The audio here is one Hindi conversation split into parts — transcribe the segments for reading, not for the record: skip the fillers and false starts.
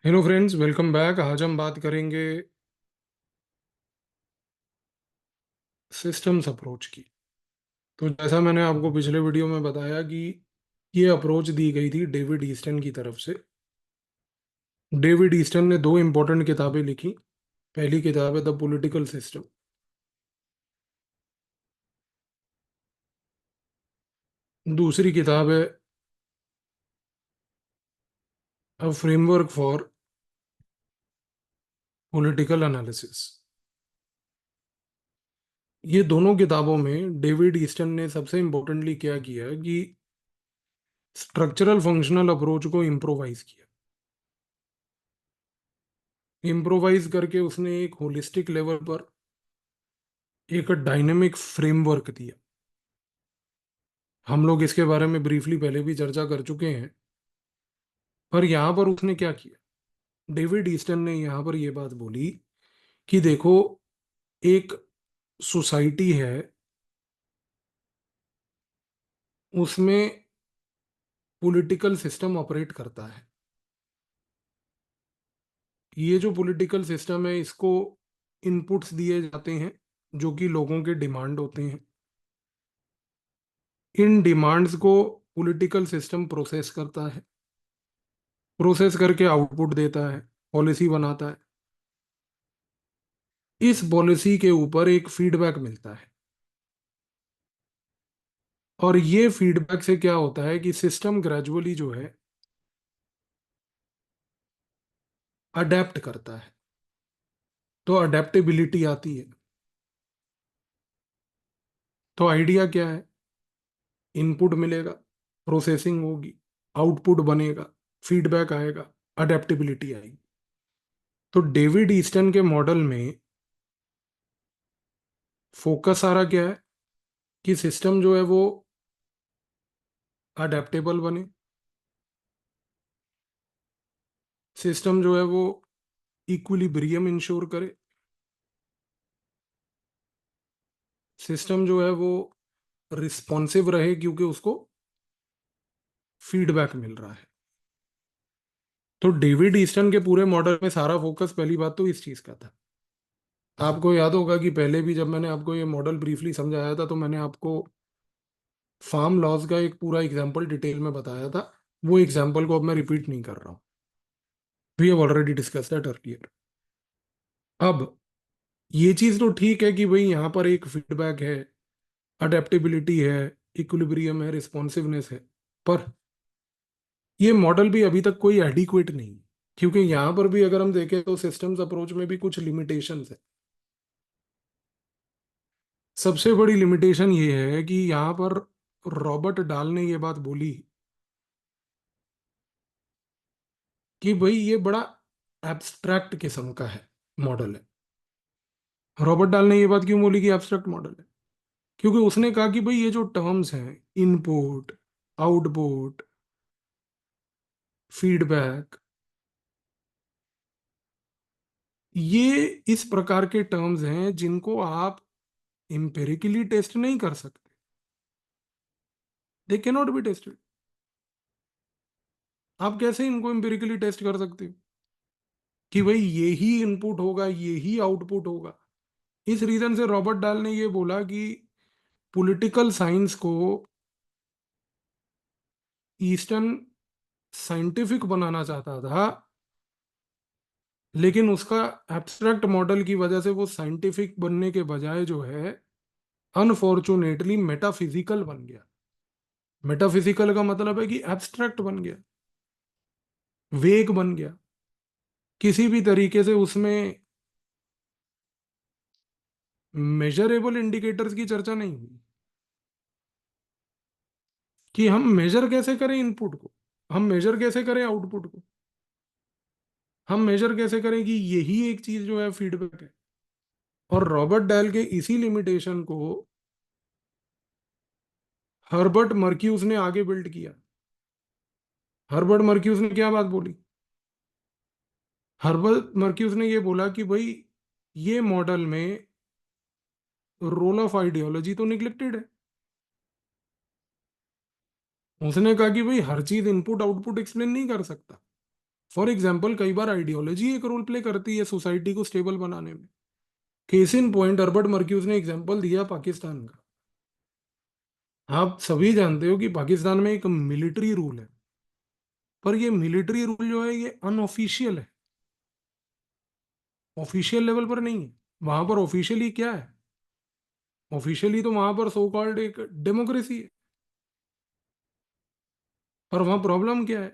Hello friends, welcome back. आज हम बात करेंगे सिस्टम्स अप्रोच की। तो जैसा मैंने आपको पिछले वीडियो में बताया कि ये अप्रोच दी गई थी डेविड ईस्टन की तरफ से। डेविड ईस्टन ने दो इंपॉर्टेंट किताबें लिखी। पहली किताब है द पॉलिटिकल सिस्टम। दूसरी किताब है a framework for political analysis. ये दोनों किताबों में डेविड ईस्टन ने सबसे इम्पोर्टेंटली क्या किया कि स्ट्रक्चरल फंक्शनल अप्रोच को इम्प्रोवाइज किया। इम्प्रोवाइज करके उसने एक होलिस्टिक लेवल पर एक डायनेमिक फ्रेमवर्क दिया। हम लोग इसके बारे में ब्रीफली पहले भी चर्चा कर चुके हैं, पर यहाँ पर उसने क्या किया। डेविड ईस्टन ने यहाँ पर यह बात बोली कि देखो, एक सोसाइटी है, उसमें पॉलिटिकल सिस्टम ऑपरेट करता है। ये जो पॉलिटिकल सिस्टम है, इसको इनपुट्स दिए जाते हैं जो कि लोगों के डिमांड होते हैं। इन डिमांड्स को पॉलिटिकल सिस्टम प्रोसेस करता है, प्रोसेस करके आउटपुट देता है, पॉलिसी बनाता है। इस पॉलिसी के ऊपर एक फीडबैक मिलता है, और ये फीडबैक से क्या होता है कि सिस्टम ग्रेजुअली जो है अडेप्ट करता है। तो अडेप्टेबिलिटी आती है। तो आइडिया क्या है? इनपुट मिलेगा, प्रोसेसिंग होगी, आउटपुट बनेगा, फीडबैक आएगा, अडेप्टेबिलिटी आएगी। तो डेविड ईस्टन के मॉडल में फोकस सारा क्या है कि सिस्टम जो है वो अडेप्टेबल बने, सिस्टम जो है वो इक्विलिब्रियम इंश्योर करे, सिस्टम जो है वो रिस्पॉन्सिव रहे क्योंकि उसको फीडबैक मिल रहा है। तो डेविड ईस्टन के पूरे मॉडल में सारा फोकस पहली बात तो इस चीज का था। आपको याद होगा कि पहले भी जब मैंने आपको ये मॉडल ब्रीफली समझाया था तो मैंने आपको फार्म लॉज का एक पूरा एग्जांपल डिटेल में बताया था। वो एग्जांपल को अब मैं रिपीट नहीं कर रहा हूँ। We have already discuss that earlier. अब ये चीज तो ठीक है कि भाई यहाँ पर एक फीडबैक है, अडेप्टेबिलिटी है, इक्विलिब्रियम है, रिस्पॉन्सिवनेस है, पर ये मॉडल भी अभी तक कोई एडिक्वेट नहीं है। क्योंकि यहाँ पर भी अगर हम देखें तो सिस्टम्स अप्रोच में भी कुछ लिमिटेशंस है। सबसे बड़ी लिमिटेशन ये है कि यहाँ पर रॉबर्ट डाल ने ये बात बोली कि भाई ये बड़ा एब्स्ट्रैक्ट किस्म का है, मॉडल है। रॉबर्ट डाल ने ये बात क्यों बोली कि एब्स्ट्रैक्ट मॉडल है? क्योंकि उसने कहा कि भाई ये जो टर्म्स हैं, इनपुट, आउटपुट, फीडबैक, ये इस प्रकार के टर्म्स हैं जिनको आप एम्पिरिकली टेस्ट नहीं कर सकते। They can not be tested. आप कैसे इनको एम्पिरिकली टेस्ट कर सकते हो कि भाई यही इनपुट होगा, यही आउटपुट होगा? इस रीजन से रॉबर्ट डाल ने ये बोला कि पॉलिटिकल साइंस को ईस्टर्न साइंटिफिक बनाना चाहता था, लेकिन उसका एब्स्ट्रैक्ट मॉडल की वजह से वो साइंटिफिक बनने के बजाय जो है अनफॉर्चुनेटली मेटाफिजिकल बन गया। मेटाफिजिकल का मतलब है कि एब्स्ट्रैक्ट बन गया, वेग बन गया। किसी भी तरीके से उसमें मेजरेबल इंडिकेटर्स की चर्चा नहीं हुई कि हम मेजर कैसे करें इनपुट को, हम मेजर कैसे करें आउटपुट को, हम मेजर कैसे करें कि यही एक चीज जो है फीडबैक है। और रॉबर्ट डेल के इसी लिमिटेशन को हर्बर्ट मर्क्यूज ने आगे बिल्ड किया। हर्बर्ट मर्क्यूज ने क्या बात बोली? हर्बर्ट मर्क्यूज ने ये बोला कि भाई ये मॉडल में रोल ऑफ आइडियोलॉजी तो निग्लेक्टेड है। उसने कहा कि भाई हर चीज इनपुट आउटपुट एक्सप्लेन नहीं कर सकता। फॉर एग्जाम्पल कई बार आइडियोलॉजी एक रोल प्ले करती है सोसाइटी को स्टेबल बनाने में। केस इन पॉइंट हर्बर्ट मर्क्यूज ने एग्जाम्पल दिया पाकिस्तान का। आप सभी जानते हो कि पाकिस्तान में एक मिलिट्री रूल है, पर ये मिलिट्री रूल जो है ये अनऑफिशियल है, ऑफिशियल लेवल पर नहीं है। वहां पर ऑफिशियली क्या है? ऑफिशियली तो वहां पर सो कॉल्ड एक डेमोक्रेसी है, पर वहां प्रॉब्लम क्या है?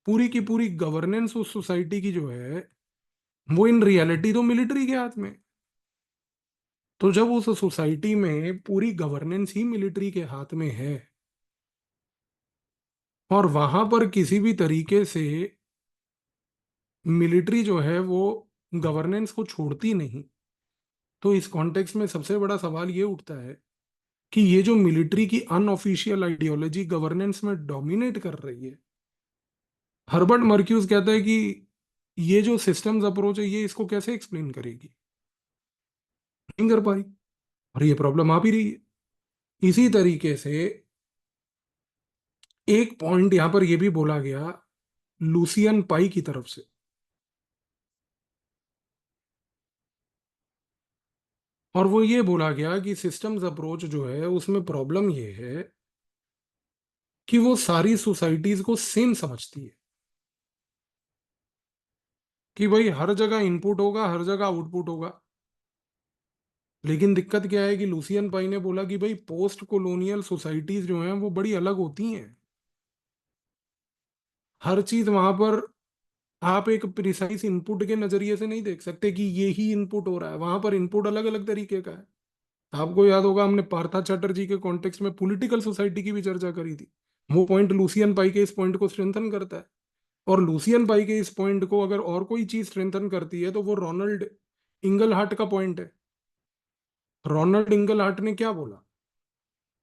पूरी की पूरी गवर्नेंस उस सोसाइटी की जो है वो इन रियलिटी तो मिलिट्री के हाथ में है। तो जब उस सोसाइटी में पूरी गवर्नेंस ही मिलिट्री के हाथ में है और वहां पर किसी भी तरीके से मिलिट्री जो है वो गवर्नेंस को छोड़ती नहीं, तो इस कॉन्टेक्स्ट में सबसे बड़ा सवाल ये उठता है कि ये जो मिलिट्री की अनऑफिशियल आइडियोलॉजी गवर्नेंस में डोमिनेट कर रही है, हर्बर्ट मर्क्यूज कहता है कि ये जो सिस्टम्स अप्रोच है ये इसको कैसे एक्सप्लेन करेगी? नहीं कर पाई, और ये प्रॉब्लम आ भी रही है। इसी तरीके से एक पॉइंट यहां पर यह भी बोला गया लूसियन पाई की तरफ से, और वो ये बोला गया कि सिस्टम्स अप्रोच जो है उसमें प्रॉब्लम ये है कि वो सारी सोसाइटीज को सेम समझती है, कि भाई हर जगह इनपुट होगा हर जगह आउटपुट होगा। लेकिन दिक्कत क्या है कि लूसियन पाई ने बोला कि भाई पोस्ट कॉलोनियल सोसाइटीज जो हैं वो बड़ी अलग होती हैं। हर चीज वहां पर आप एक प्रिसाइज इनपुट के नजरिए से नहीं देख सकते कि ये ही इनपुट हो रहा है, वहां पर इनपुट अलग अलग तरीके का है। आपको याद होगा हमने पार्था चैटर्जी के कॉन्टेक्स्ट में पॉलिटिकल सोसाइटी की भी चर्चा करी थी। वो पॉइंट लूसियन पाई के इस पॉइंट को स्ट्रेंथन करता है। और लूसियन पाई के इस पॉइंट को अगर और कोई चीज स्ट्रेंथन करती है तो वो रोनाल्ड इंगलहार्ट का पॉइंट है। रोनाल्ड इंगलहार्ट ने क्या बोला?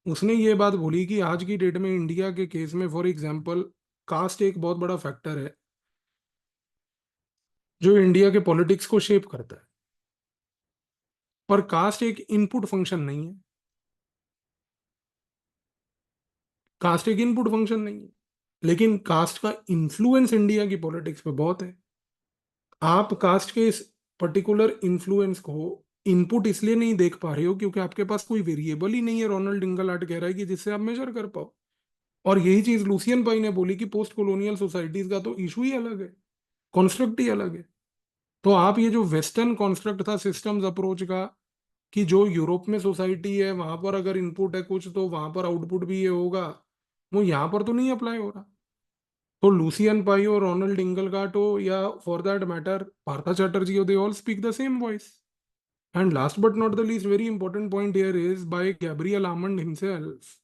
उसने ये बात बोली कि आज की डेट में इंडिया के केस में फॉर एग्जांपल कास्ट एक बहुत बड़ा फैक्टर है जो इंडिया के पॉलिटिक्स को शेप करता है, पर कास्ट एक इनपुट फंक्शन नहीं है। कास्ट एक इनपुट फंक्शन नहीं है, लेकिन कास्ट का इन्फ्लुएंस इंडिया की पॉलिटिक्स पे बहुत है। आप कास्ट के इस पर्टिकुलर इन्फ्लुएंस को इनपुट इसलिए नहीं देख पा रहे हो क्योंकि आपके पास कोई वेरिएबल ही नहीं है, रोनाल्ड इंगलहार्ट कह रहा है, कि जिससे आप मेजर कर पाओ। और यही चीज लूसियन पाई ने बोली कि पोस्ट कॉलोनियल सोसाइटीज का तो इशू ही अलग है, कॉन्स्ट्रक्ट ही अलग है। तो आप ये जो वेस्टर्न कॉन्स्ट्रक्ट था सिस्टम्स अप्रोच का, कि जो यूरोप में सोसाइटी है वहां पर अगर इनपुट है कुछ तो वहां पर आउटपुट भी ये होगा, वो यहाँ पर तो नहीं अप्लाई हो रहा। तो लूसियन पाई और रोनाल्ड इंगलगार्ट हो या for that matter Partha Chatterjee हो, they all speak the same voice. And last but not the least very important point here is by Gabriel Almond himself,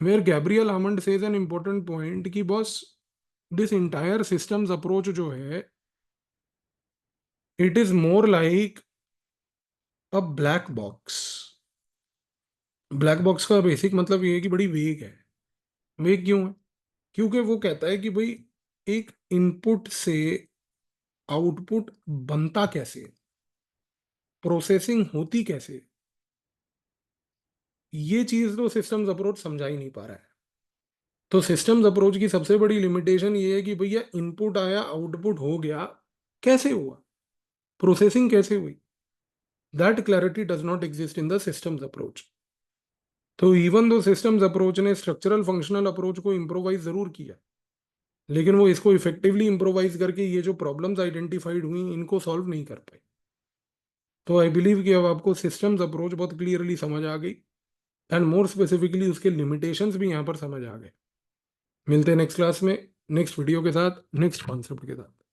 where Gabriel Almond says an important point कि boss this entire systems approach जो है it is more like a black box. Black box का बेसिक मतलब ये है कि बड़ी वेग है। वेग क्यों है? क्योंकि वो कहता है कि भाई एक इनपुट से आउटपुट बनता कैसे, प्रोसेसिंग होती कैसे, ये चीज तो सिस्टम्स अप्रोच समझा ही नहीं पा रहा है। तो सिस्टम्स अप्रोच की सबसे बड़ी लिमिटेशन ये है कि भैया इनपुट आया आउटपुट हो गया, कैसे हुआ, प्रोसेसिंग कैसे हुई, that clarity does not exist in the systems approach. तो इवन दो सिस्टम्स अप्रोच ने स्ट्रक्चरल फंक्शनल अप्रोच को इम्प्रोवाइज जरूर किया, लेकिन वो इसको इफेक्टिवली इम्प्रोवाइज करके ये जो प्रॉब्लम्स आइडेंटिफाइड हुई इनको सॉल्व नहीं कर पाए। तो आई बिलीव कि अब आपको सिस्टम्स अप्रोच बहुत क्लियरली समझ आ गई, एंड मोर स्पेसिफिकली उसके लिमिटेशंस भी यहाँ पर समझ आ गए। मिलते हैं नेक्स्ट क्लास में, नेक्स्ट वीडियो के साथ, नेक्स्ट कॉन्सेप्ट के साथ।